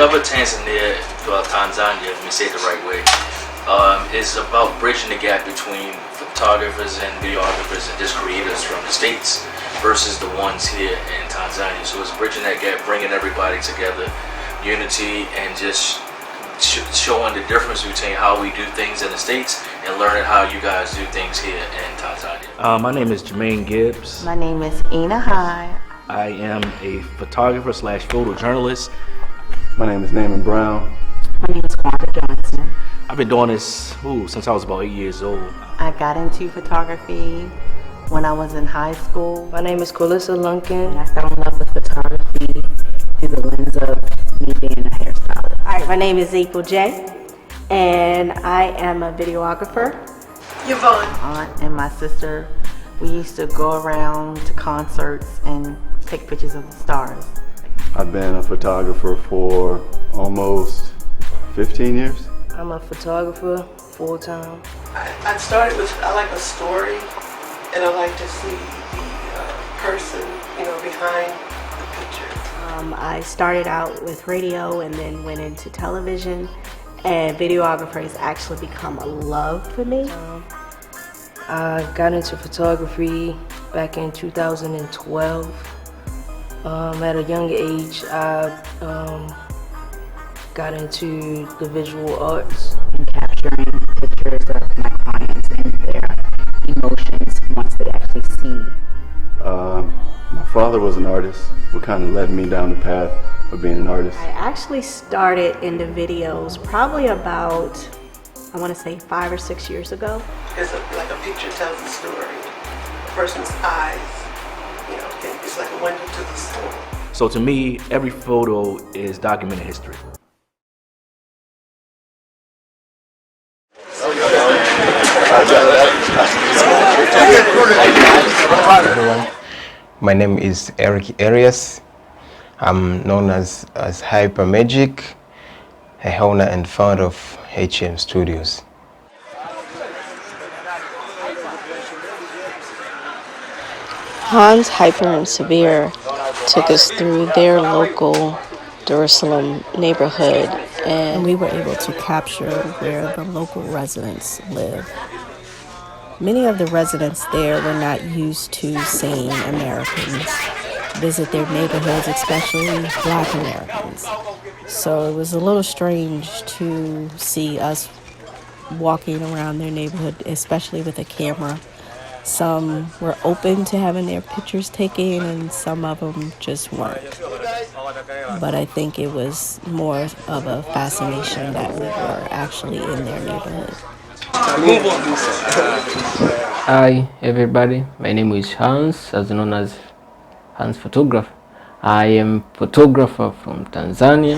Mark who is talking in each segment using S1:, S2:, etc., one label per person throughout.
S1: discovered Tanzania, Tanzania, let me say it the right way, is about bridging the gap between photographers and videographers and just creators from the States versus the ones here in Tanzania. So it's bridging that gap, bringing everybody together, unity, and just showing the difference between how we do things in the States and learning how you guys do things here in Tanzania.
S2: My name is Jermaine Gibbs.
S3: My name is Ina High.
S2: I am a photographer / photojournalist.
S4: My name is Naaman Brown.
S3: My name is Quandra Johnson.
S2: I've been doing this since I was about 8 years old.
S3: I got into photography when I was in high school.
S5: My name is Corlissa Lunkin.
S3: And I fell in love with photography through the lens of me being a hairstylist.
S5: All right, my name is April J, and I am a videographer.
S6: Yvonne.
S3: My aunt and my sister, we used to go around to concerts and take pictures of the stars.
S4: I've been a photographer for almost 15 years.
S5: I'm a photographer full-time.
S6: I started with, I like a story, and I like to see the person, behind the picture.
S5: I started out with radio and then went into television, and videographer has actually become a love for me. I got into photography back in 2012. At a young age, I got into the visual arts.
S3: And capturing pictures of my clients and their emotions once they actually see.
S4: My father was an artist, what kind of led me down the path of being an artist.
S5: I actually started in the videos probably about, I want to say 5 or 6 years ago.
S6: It's like a picture tells a story. A person's eyes, it's like a window to the soul.
S2: So to me, every photo is documented history.
S7: Everyone, my name is Eric Arias. I'm known as Hyper Magic, a owner and founder of HM Studios.
S8: Hans, Hyper, and Severe took us through their local Jerusalem neighborhood, and we were able to capture where the local residents live. Many of the residents there were not used to seeing Americans visit their neighborhoods, especially Black Americans. So it was a little strange to see us walking around their neighborhood, especially with a camera. Some were open to having their pictures taken, and some of them just weren't. But I think it was more of a fascination that we were actually in their neighborhood.
S9: Hi everybody, my name is Hans, as known as Hans Photographer. I am photographer from Tanzania.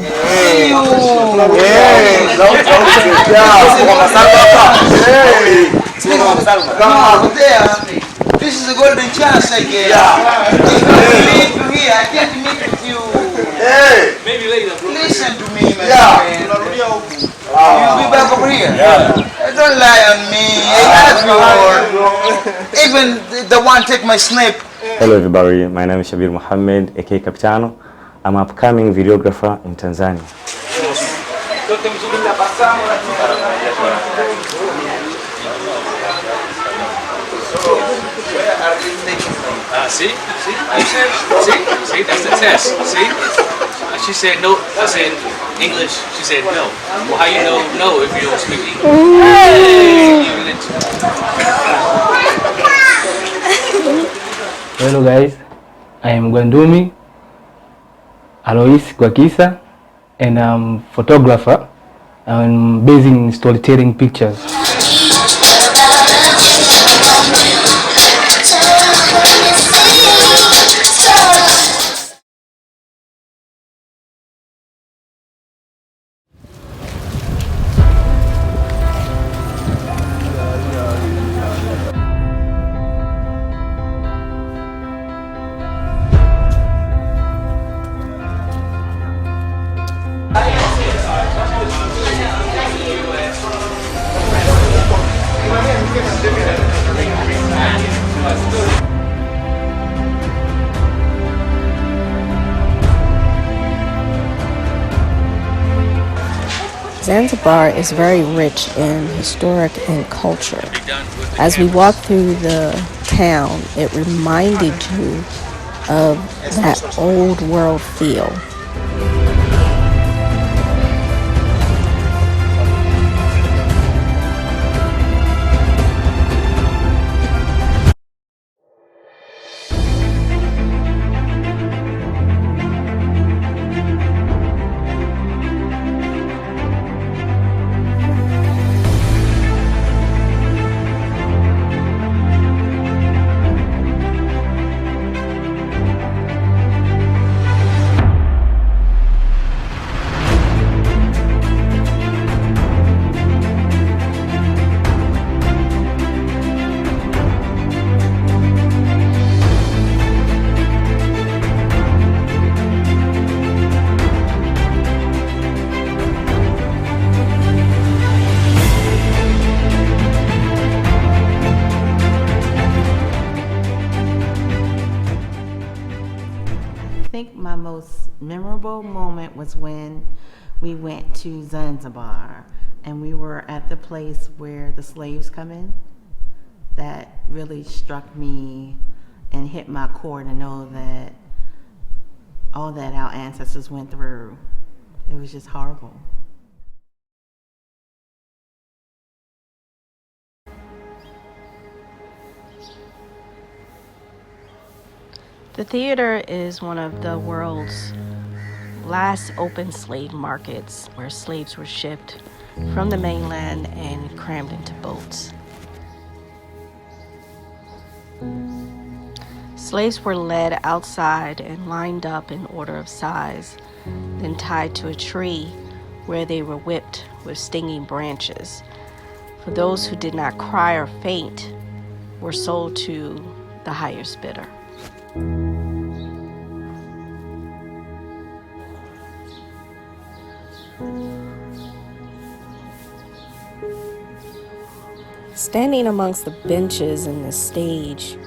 S10: This is a golden chance I get. If I meet you here, I can't meet with you. Maybe later, bro. Listen to me, my friend. You'll be back over here. Don't lie on me. Even the one take my snap.
S11: Hello everybody, my name is Shabir Mohammed, aka Capitano. I'm an upcoming videographer in Tanzania.
S1: See, that's the test. See, she said no. I said English. She said no. Well, how you know no if you don't speak English?
S9: Hello guys, I am Gwandumi Alois Gwakisa, and I'm a photographer. I'm based in storytelling pictures.
S8: Zanzibar is very rich in historic and culture. As we walked through the town, it reminded you of that old world feel.
S3: My most memorable moment was when we went to Zanzibar and we were at the place where the slaves come in. That really struck me and hit my core to know that all that our ancestors went through, it was just horrible.
S8: The theater is one of the world's last open slave markets where slaves were shipped from the mainland and crammed into boats. Slaves were led outside and lined up in order of size, then tied to a tree where they were whipped with stinging branches. For those who did not cry or faint, were sold to the highest bidder. Standing amongst the benches and the stage,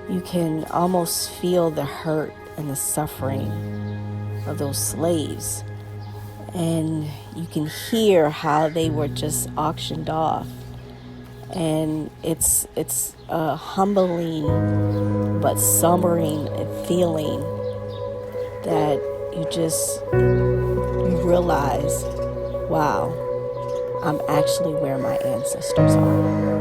S8: you can almost feel the hurt and the suffering of those slaves. And you can hear how they were just auctioned off. And it's a humbling but sombering feeling that you realize, wow, I'm actually where my ancestors are.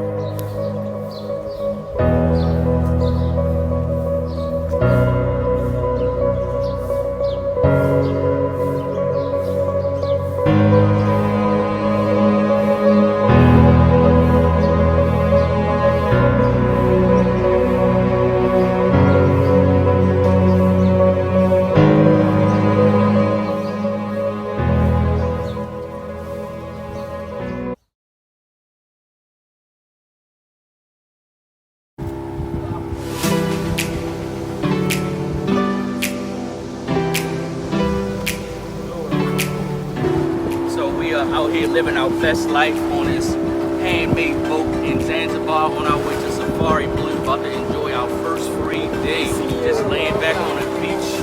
S2: Out here living our best life on this handmade boat in Zanzibar on our way to Safari Blue, about to enjoy our first free day. Just laying back on the beach,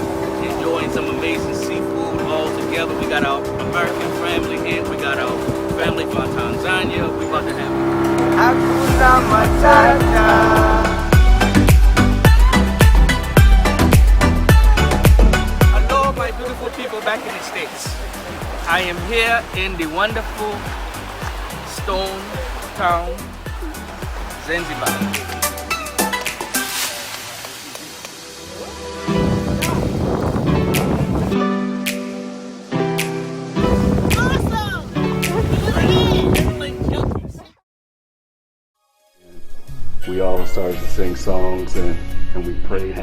S2: enjoying some amazing seafood all together. We got our American family here, we got our family from Tanzania. We about to have Hakuna Matata. Hello, my beautiful people back in the States. I am here in the wonderful stone town, Zanzibar.
S4: We all started to sing songs and we prayed.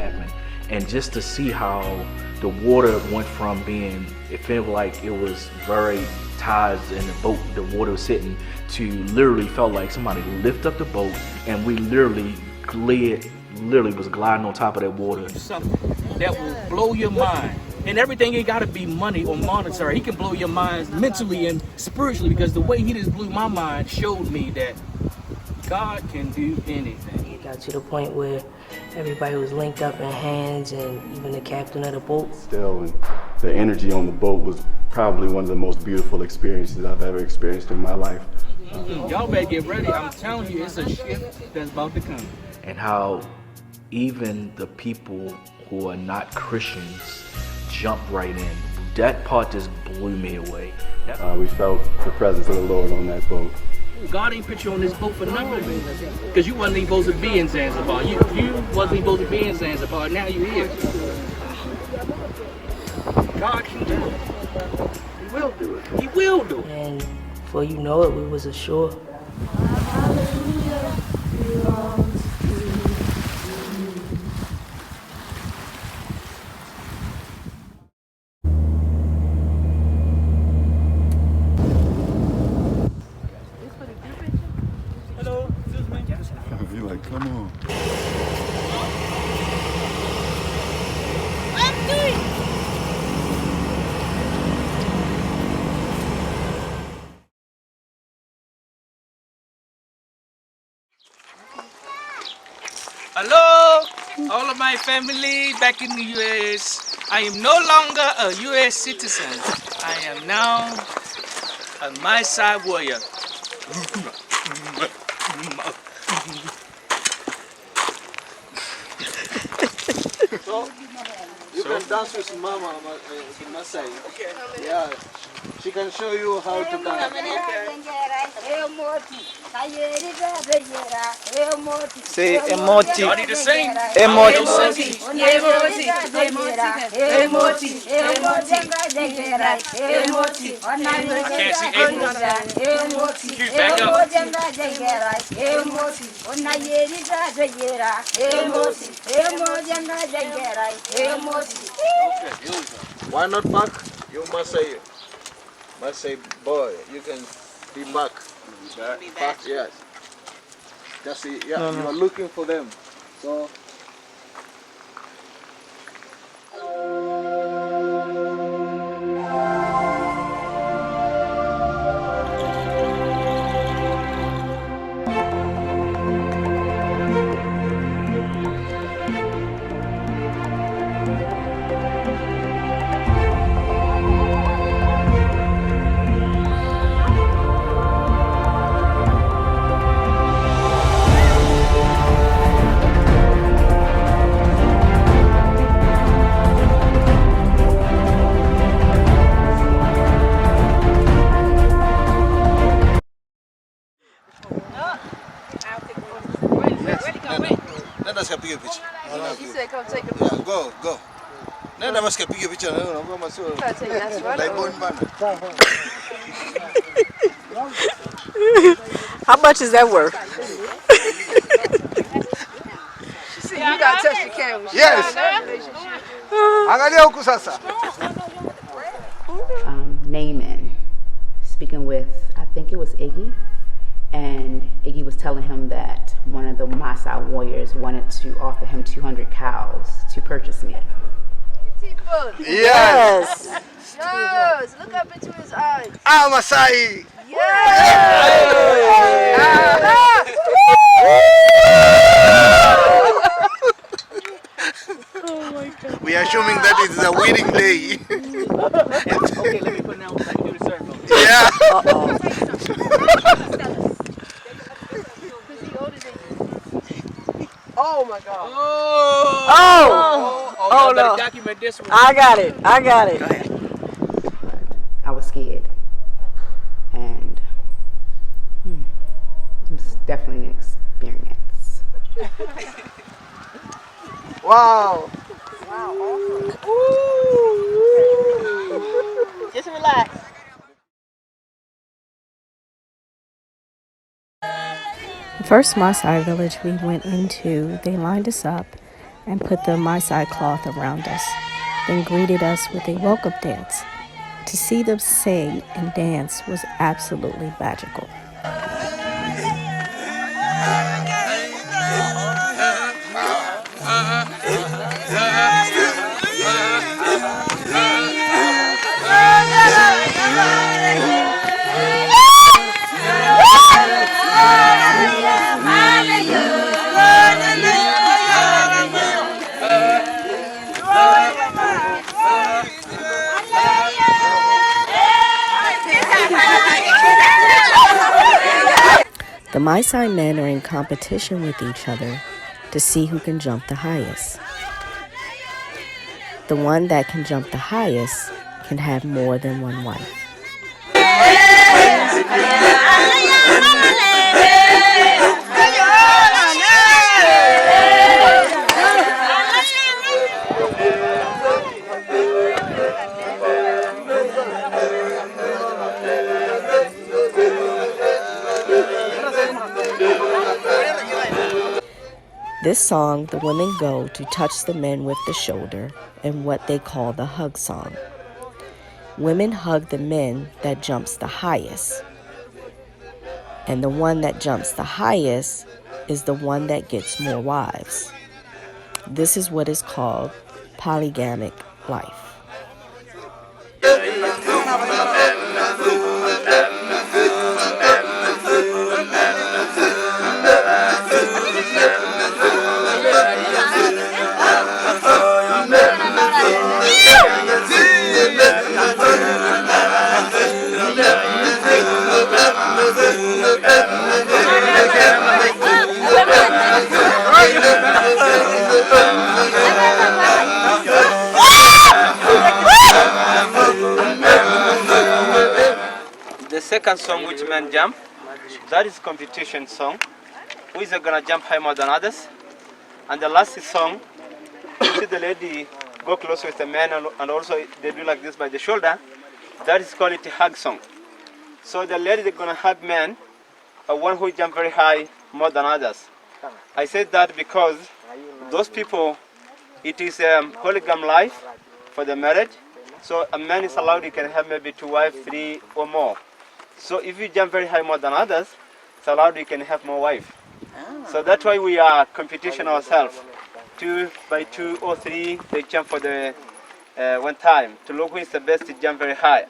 S2: And just to see how the water went from being, it felt like it was very tides in the boat, the water was sitting, to literally felt like somebody lift up the boat and we literally was gliding on top of that water.
S12: Something that will blow your mind. And everything ain't gotta be money or monetary. He can blow your minds mentally and spiritually, because the way he just blew my mind showed me that God can do anything.
S13: It got to the point where everybody was linked up in hands, and even the captain of the boat.
S4: Still, the energy on the boat was probably one of the most beautiful experiences I've ever experienced in my life.
S12: Y'all better get ready. I'm telling you, it's a shift that's about to come.
S13: And how even the people who are not Christians jump right in. That part just blew me away.
S4: We felt the presence of the Lord on that boat.
S12: God ain't put you on this boat for nothing. Because you wasn't even supposed to be in Zanzibar. You wasn't even supposed to be in Zanzibar. Now you're here. God can do it. He will do it. He will do it.
S5: And before you know it, we was ashore.
S4: Be like, come on.
S12: Hello, all of my family back in the U.S. I am no longer a U.S. citizen. I am now a Masai warrior.
S10: So, you can dance with Mama, with Masai. Okay. Yeah. She can show you how to dance. Say emoti.
S12: Y'all need to sing.
S10: Emoti.
S12: I can't see April. Cute, back up.
S10: Why not back? You must say, boy, you can be back. Be back? Yes. Just see, yeah, you are looking for them. So. Nenda sikapige picha.
S14: He said come take a picture.
S10: Yeah, go. Nenda basi kapige picha na wewe kama sio.
S14: How much is that worth? See, you gotta touch the camera.
S10: Yes. Angalia huku sasa.
S15: Naaman, speaking with, I think it was Iggy, and Iggy was telling him that one of the Masai warriors wanted to offer him 200 cows to purchase me.
S10: Yes.
S14: Yes. Look up into his eyes.
S10: Ah, Masai.
S14: Oh my God.
S10: We are assuming that it is a wedding day.
S12: Okay, let me put down. I can do the circle.
S10: Yeah.
S14: Oh my God.
S12: Oh
S14: no.
S12: Document this one.
S14: I got it.
S12: Go ahead.
S15: I was scared, and it was definitely an experience.
S10: Wow.
S14: Just relax.
S8: The first Masai village we went into, they lined us up and put the Masai cloth around us, then greeted us with a welcome dance. To see them sing and dance was absolutely magical. The Masai men are in competition with each other to see who can jump the highest. The one that can jump the highest can have more than one wife. This song, the women go to touch the men with the shoulder in what they call the hug song. Women hug the men that jumps the highest. And the one that jumps the highest is the one that gets more wives. This is what is called polygamic life.
S16: The second song, which men jump, that is competition song. Who is gonna jump high more than others? And the last song, you see the lady go close with the man, and also they do like this by the shoulder. That is called a hug song. So the lady is gonna hug men, one who jump very high more than others. I said that because those people, it is polygam life for the marriage. So a man is allowed, he can have maybe 2 wives, 3 or more. So if you jump very high more than others, it's allowed you can have more wives. So that's why we are competition ourselves. 2 by 2 or 3, they jump for the one time to look who is the best to jump very high.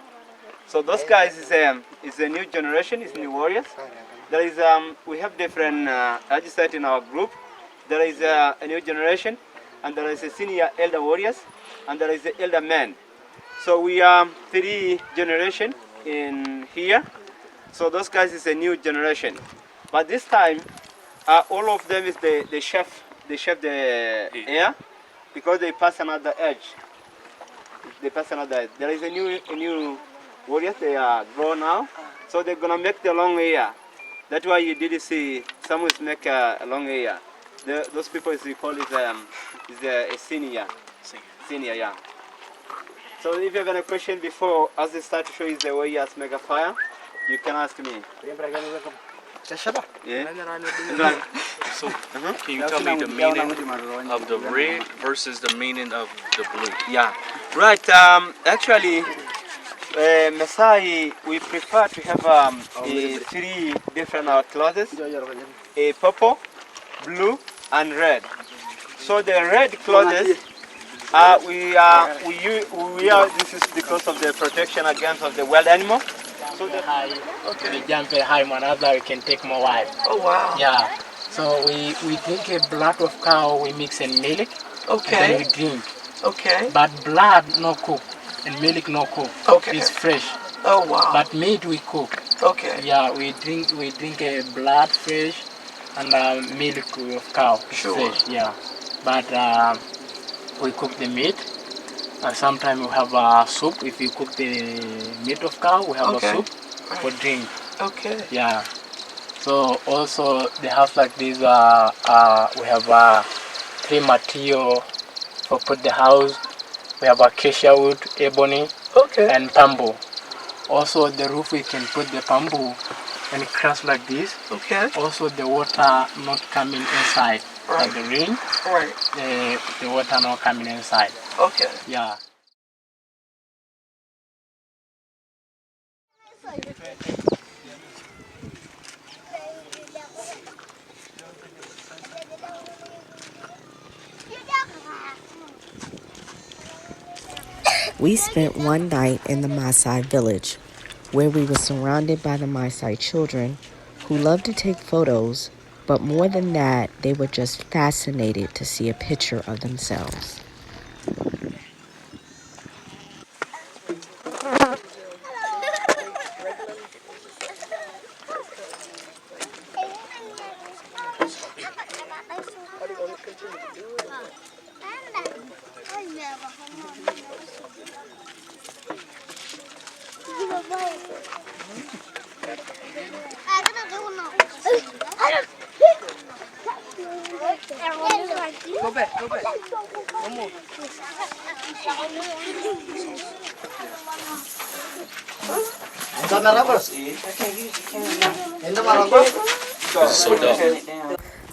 S16: So those guys is a new generation, is new warriors. There is we have different as you said in our group. There is a new generation, and there is a senior elder warriors, and there is the elder men. So we are 3 generation in here. So those guys is a new generation. But this time, all of them is the chef the air, because they pass another edge. They pass another edge. There is a new warriors, they are grown now. So they're gonna make the long air. That's why you did see some is make a long air. Those people is we call it is a senior. Senior, yeah. So if you have any question before, as they start to show you the way you make a fire, you can ask me.
S1: Yeah. So, can you tell me the meaning of the red versus the meaning of the blue?
S16: Yeah, right. Actually, Masai, we prefer to have 3 different clothes: a purple, blue, and red. So the red clothes, we are. This is because of the protection against of the wild animal.
S17: So the high, we jump very high, one another, we can take more wives.
S6: Oh wow!
S17: Yeah. So we drink a blood of cow, we mix in milk.
S6: Okay.
S17: And then we drink.
S6: Okay.
S17: But blood no cook and milk no cook.
S6: Okay.
S17: It's fresh.
S6: Oh wow!
S17: But meat we cook.
S6: Okay.
S17: Yeah, we drink a blood fresh and milk of cow.
S6: Sure.
S17: Fresh. Yeah. But we cook the meat. And sometimes we have a soup. If you cook the meat of cow, we have a soup for drink.
S6: Okay.
S17: Yeah. So also they have like this. We have 3 material for put the house. We have acacia wood, ebony, and bamboo. Also the roof we can put the bamboo and crash like this.
S6: Okay.
S17: Also the water not coming inside.
S6: Right.
S17: Like the rain.
S6: Right.
S17: The water not coming inside.
S6: Okay.
S17: Yeah.
S8: We spent one night in the Masai village, where we were surrounded by the Masai children who loved to take photos, but more than that, they were just fascinated to see a picture of themselves.
S14: Go back. One more.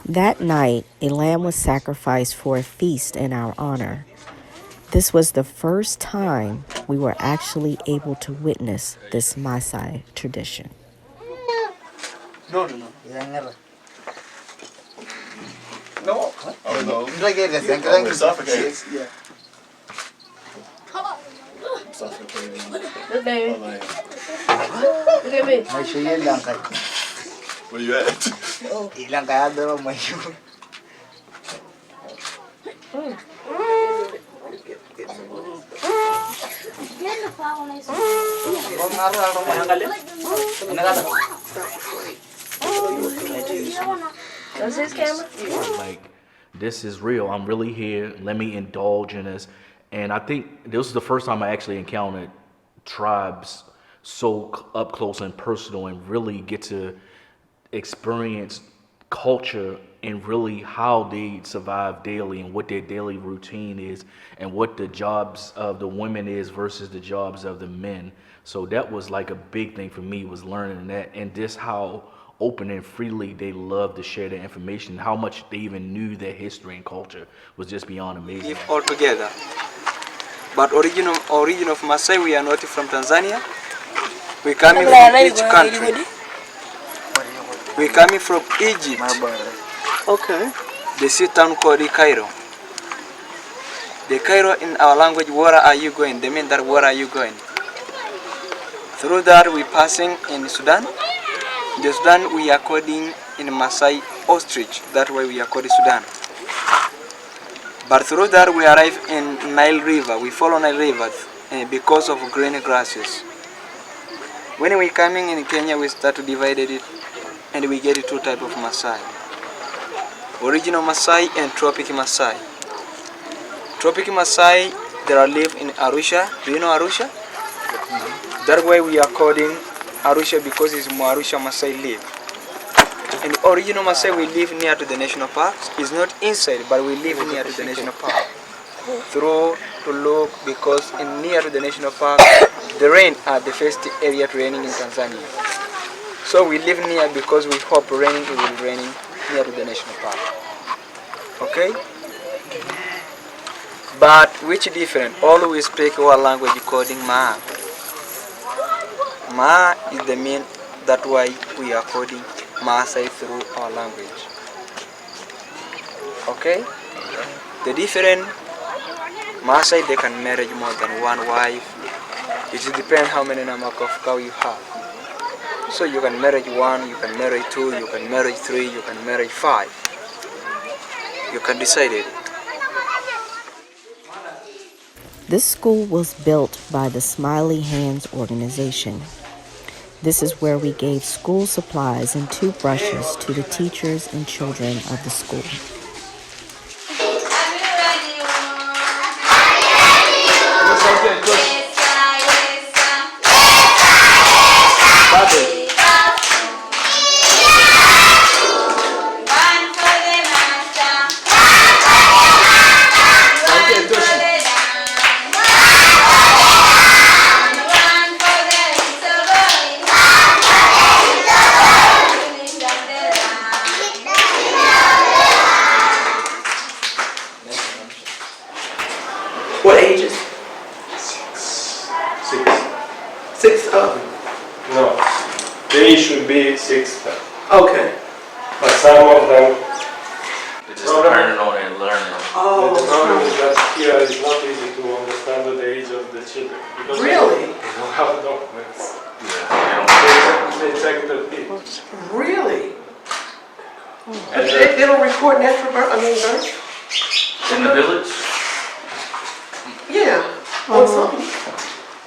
S8: That night, a lamb was sacrificed for a feast in our honor. This was the first time we were actually able to witness this Masai tradition.
S10: No. No. Oh, no.
S4: We're suffocating.
S10: Yeah.
S14: Look, baby. Look at me.
S10: May sure lang kay.
S4: Where you at?
S10: Ilang kaya daw may sure.
S14: That's his camera?
S13: Like, this is real. I'm really here. Let me indulge in this. And I think this is the first time I actually encountered tribes so up close and personal and really get to experience culture and really how they survive daily and what their daily routine is and what the jobs of the women is versus the jobs of the men. So that was like a big thing for me, was learning that, and just how open and freely they love to share their information, how much they even knew their history and culture was just beyond amazing.
S16: Live all together. But origin of Masai, we are not from Tanzania. We coming from each country. We coming from Egypt.
S14: Okay.
S16: The city town called Cairo. The Cairo in our language, where are you going? They mean that where are you going? Through that we passing in Sudan. The Sudan we are calling in Masai ostrich. That way we are called Sudan. But through that we arrive in Nile River. We follow Nile River because of green grasses. When we coming in Kenya, we start to divide it and we get two types of Masai. Original Masai and tropic Masai. Tropic Masai, they are live in Arusha. Do you know Arusha? That way we are calling Arusha because it's more Arusha Masai live. And original Masai, we live near to the national parks. It's not inside, but we live near to the national park. Through to look, because in near to the national park, the rain are the first area to raining in Tanzania. So we live near because we hope raining it will raining near to the national park. Okay? But which different? All we speak our language calling Ma. Ma is the mean, that's why we are coding Masai through our language. Okay? The different Masai, they can marry more than one wife. It depends how many number of cow you have. So you can marry one, you can marry two, you can marry three, you can marry five. You can decide it.
S8: This school was built by the Smiley Hands organization. This is where we gave school supplies and toothbrushes to the teachers and children of the school.
S6: What ages? Six of them.
S18: No, they should be 6.
S6: Okay.
S18: But some of them.
S1: They're just learning on and learning.
S6: Oh.
S18: The problem is that here it's not easy to understand the age of the children. Because
S6: Really?
S18: They don't have documents.
S1: Yeah,
S18: they check the age.
S6: Really? But they don't record natural birth, birth?
S1: In the village?
S6: Yeah. Or something.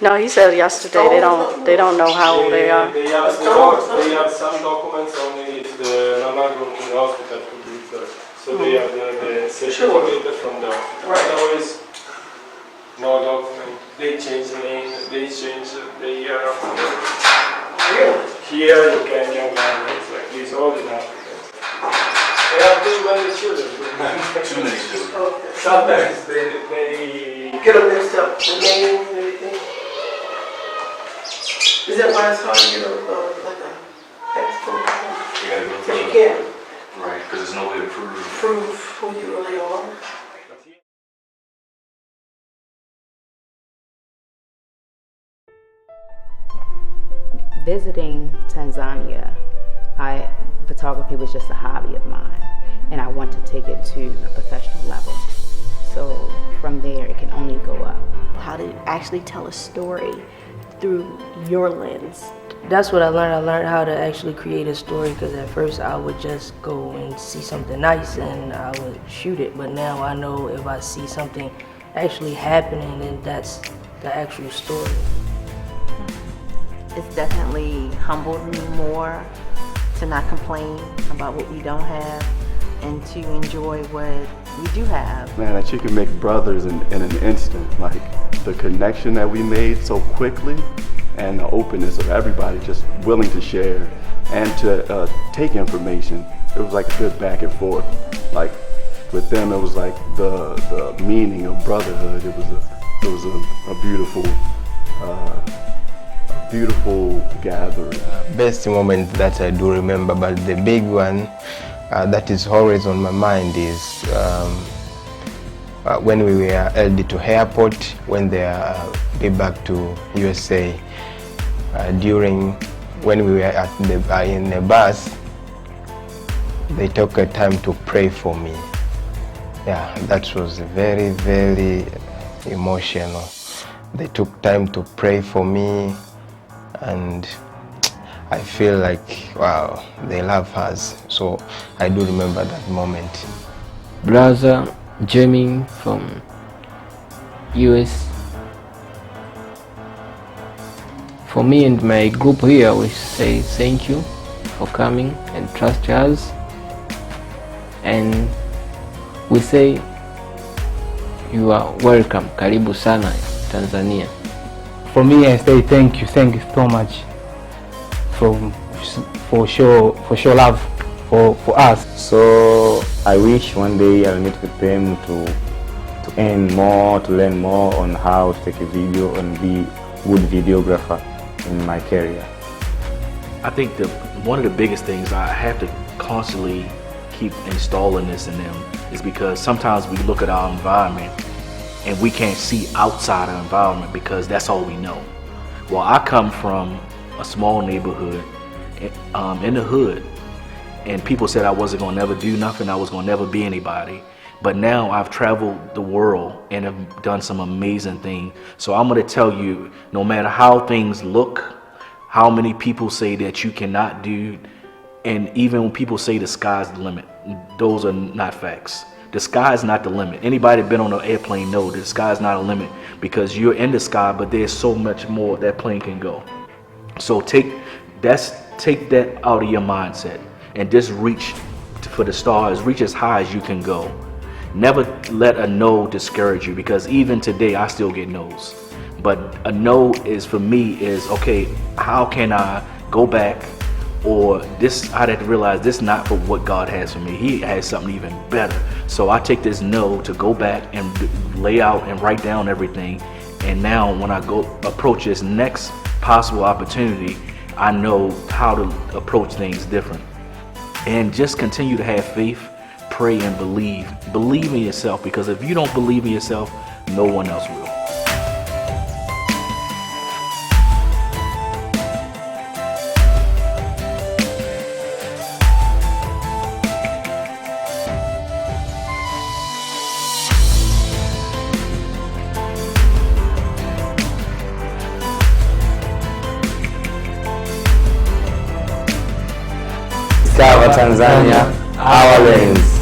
S8: No, he said yesterday they don't know how old they are.
S18: They have some documents only if the Naaman Brown in the hospital could be there. So they have the certificate from the now is no document. They change the name, they change the year of the Here you can get married like these all in Africans. They have too many children.
S1: Too many children.
S18: Sometimes they
S6: Get them mixed up, the names and everything. Is that why it's hard to get like a passport?
S1: You gotta go
S6: But
S1: through
S6: you
S1: it.
S6: can't
S1: Right, because there's no way to
S6: prove who you really are.
S15: Visiting Tanzania, photography was just a hobby of mine, and I want to take it to a professional level. So from there, it can only go up.
S5: How to actually tell a story through your lens.
S14: That's what I learned. I learned how to actually create a story, because at first I would just go and see something nice and I would shoot it. But now I know if I see something actually happening, then that's the actual story.
S3: It's definitely humbled me more to not complain about what we don't have and to enjoy what we do have.
S4: Man, that you can make brothers in an instant. Like the connection that we made so quickly and the openness of everybody just willing to share and to take information. It was like a good back and forth. Like with them, it was like the meaning of brotherhood. It was a beautiful gathering.
S7: Best moment that I do remember, but the big one that is always on my mind is when we were headed to airport, when they be back to USA. When we were in the bus, they took a time to pray for me. Yeah, that was very, very emotional. They took time to pray for me, and I feel like, wow, they love us. So I do remember that moment.
S9: Brother Jermaine from US. For me and my group here, we say thank you for coming and trust us. And we say you are welcome. Karibu sana, Tanzania.
S19: For me, I say thank you so much for show love for us.
S11: So I wish one day I'll meet with them to earn more, to learn more on how to take a video and be a good videographer in my career.
S13: I think one of the biggest things I have to constantly keep installing this in them is because sometimes we look at our environment and we can't see outside our environment because that's all we know. Well, I come from a small neighborhood in the hood, and people said I wasn't gonna never do nothing, I was gonna never be anybody. But now I've traveled the world and have done some amazing things. So I'm gonna tell you, no matter how things look, how many people say that you cannot do, and even when people say the sky's the limit, those are not facts. The sky is not the limit. Anybody been on an airplane know the sky is not a limit, because you're in the sky, but there's so much more that plane can go. So take that out of your mindset and just reach for the stars, reach as high as you can go. Never let a no discourage you, because even today I still get no's. But a no is, for me, is okay, how can I go back? Or this, I had to realize this is not for what God has for me. He has something even better. So I take this no to go back and lay out and write down everything. And now when I go approach this next possible opportunity, I know how to approach things different. And just continue to have faith, pray, and believe. Believe in yourself, because if you don't believe in yourself, no one else will.
S11: Tanzania, our lens.